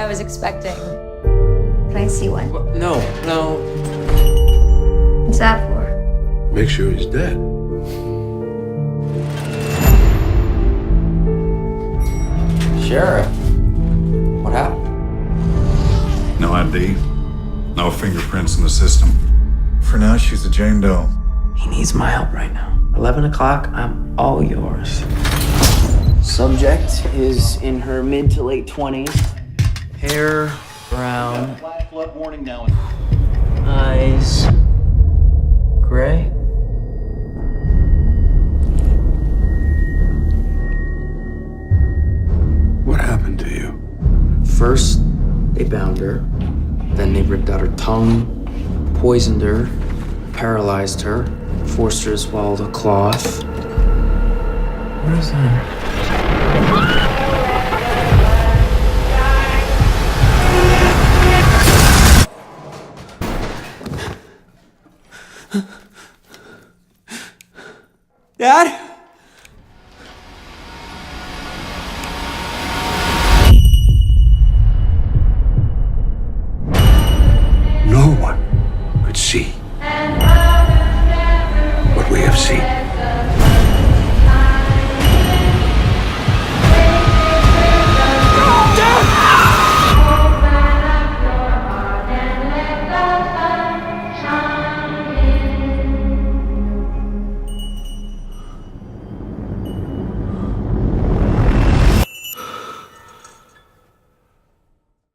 I was expecting. Can I see one? No. What's that for? Make sure he's dead. Sheriff, what happened? No ID, no fingerprints in the system. For now, she's a Jane Doe. He needs my help right now. 11 o'clock, I'm all yours. Subject is in her mid to late 20s. Hair brown. Flash flood warning now. Eyes gray. What happened to you? First, they bound her. Then they ripped out her tongue, poisoned her, paralyzed her, forced her to swallow the cloth. What is that? Dad?